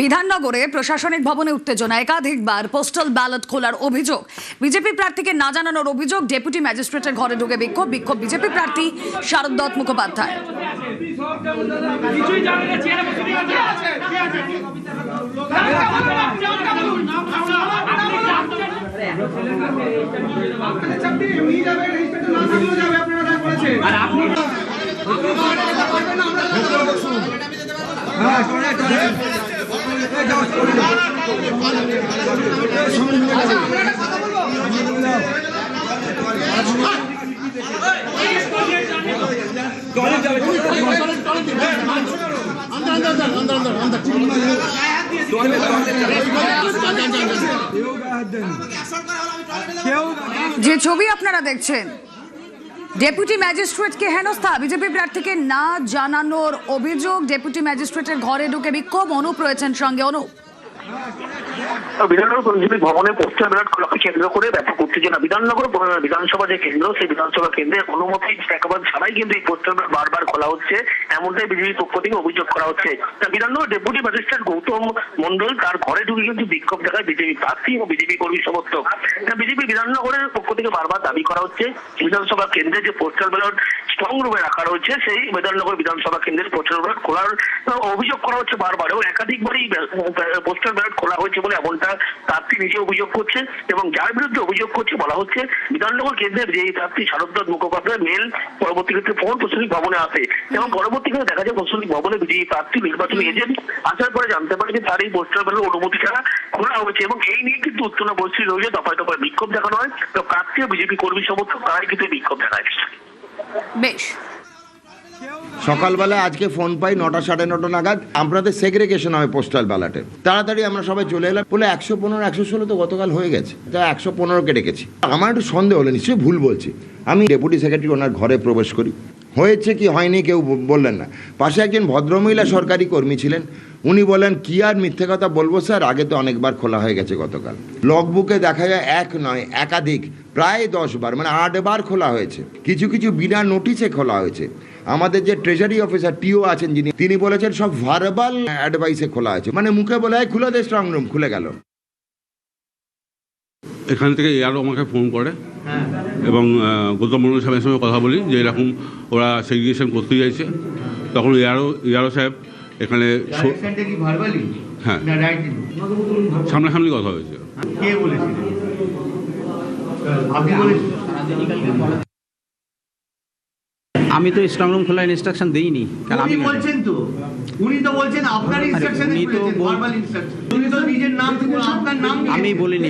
বিধাননগরে প্রশাসনিক ভবনে উত্তেজনা, একাধিকবার পোস্টাল ব্যালট খোলার অভিযোগ, বিজেপি প্রার্থীকে না জানানোর অভিযোগ, ডেপুটি ম্যাজিস্ট্রেটের ঘরে ঢুকে বিক্ষোভ বিজেপি প্রার্থী শারদ দত্ত মুখোপাধ্যায়। যে ছবি আপনারা দেখছেন, ডেপুটি ম্যাজিস্ট্রেটকে হেনস্থা, বিজেপি প্রার্থীকে না জানানোর অভিযোগ, ডেপুটি ম্যাজিস্ট্রেটের ঘরে ঢুকে বিক্ষোভ। অনুপ রয়েছেন সঙ্গে। অনুপ, বিধাননগর পঞ্চায়েত ভবনে পোস্টাল ব্যালট খোলাকে কেন্দ্র করে ব্যাপক উত্তেজনা। বিধাননগর বিধানসভা যে কেন্দ্র, সেই বিধানসভা কেন্দ্রে অনুমতি একেবারে ছাড়াই কিন্তু এই পোস্টাল ব্যালট বারবার খোলা হচ্ছে, এমনটাই বিজেপির পক্ষ থেকে অভিযোগ করা হচ্ছে। বিধাননগর ডেপুটি ম্যাজিস্ট্রেট গৌতম মন্ডল তার ঘরে ঢুকে কিন্তু বিক্ষোভ দেখায় বিজেপি প্রার্থী এবং বিজেপি কর্মী সমর্থক। বিজেপি বিধাননগরের পক্ষ থেকে বারবার দাবি করা হচ্ছে বিধানসভা কেন্দ্রে যে পোস্টাল ব্যালট স্ট্রং রুমে রাখা রয়েছে, সেই বিধাননগর বিধানসভা কেন্দ্রের পোস্টাল ব্যালট খোলার অভিযোগ করা হচ্ছে বারবার, এবং একাধিকবারই পোস্টাল ব্যালট খোলা হয়েছে বলে এমনটা প্রার্থী নিজে অভিযোগ করছে। এবং যার বিরুদ্ধে অভিযোগ করছে বলা হচ্ছে বিধাননগর কেন্দ্রের যে প্রার্থী শারদ দত্ত মুখোপাধ্যায় মেল পরবর্তী ক্ষেত্রে ফোন প্রশাসনিক ভবনে আসে, এবং পরবর্তীকালে দেখা যায় প্রশাসনিক ভবনে বিজেপি প্রার্থী নির্বাচনী এজেন্ট আসার পরে জানতে পারে যে তার এই পোস্টাল ব্যালট অনুমতি ছাড়া খোলা হয়েছে, এবং এই নিয়ে কিন্তু উত্তেজনা পরিস্থিতি রয়েছে। দফায় দফায় বিক্ষোভ দেখানো হয়, তো প্রার্থী ও বিজেপি কর্মী সমর্থক তারাই কিন্তু বিক্ষোভ দেখায়। বেশ, সকালবেলা আজকে ফোন পাই 9টা সাড়ে 9টা নাগাদ, আপনাদের সেগ্রিগেশন হবে পোস্টাল ব্যালটে, তাড়াতাড়ি আমরা সবাই চলে এলাম। বলে 115 116 তো গতকাল হয়ে গেছে, তা 115কে ডেকেছি। আমার একটু সন্দেহ হলো, নিশ্চয়ই ভুল বলছি। আমি ডেপুটি সেক্রেটারি ওনার ঘরে প্রবেশ করি, হয়েছে কি হয়নি কেউ বললেন না। পাশে একজন ভদ্রমহিলা সরকারি কর্মী ছিলেন, উনি বলেন কি আর মিথ্যে কথা বলবো স্যার, আগে তো অনেকবার খোলা হয়ে গেছে গতকাল। লগবুকে দেখা যায় এক নয় একাধিক, প্রায় 10 বার, মানে 8 বার খোলা হয়েছে। কিছু কিছু বিনা নোটিশে খোলা হয়েছে। আমাদের যে ট্রেজারি অফিসার টিও আছেন যিনি, তিনি বলেছেন সব ভার্বাল অ্যাডভাইসে খোলা হয়েছে, মানে মুখে বলে খুলে দে স্ট্রং রুম, খুলে গেল। এখান থেকে এআরও আমাকে ফোন করে এবং গৌতম মন্ডল সাহেবের সঙ্গে কথা বলি যে এরকম ওরা সেগ্রিগেশন করতে চাইছে। তখন এআরও সাহেব এখানে হ্যাঁ সামনাসামনি কথা হয়েছে। আমি তো স্ট্রং রুম খোলার ইনস্ট্রাকশন দেইনি, কারণ আমি বলছেন তো, উনি তো বলছেন আপনার ইনস্ট্রাকশন, উনি তো ভার্বাল ইনস্ট্রাকশন, উনি তো নিজের নাম আপনার নাম আমি বলিনি।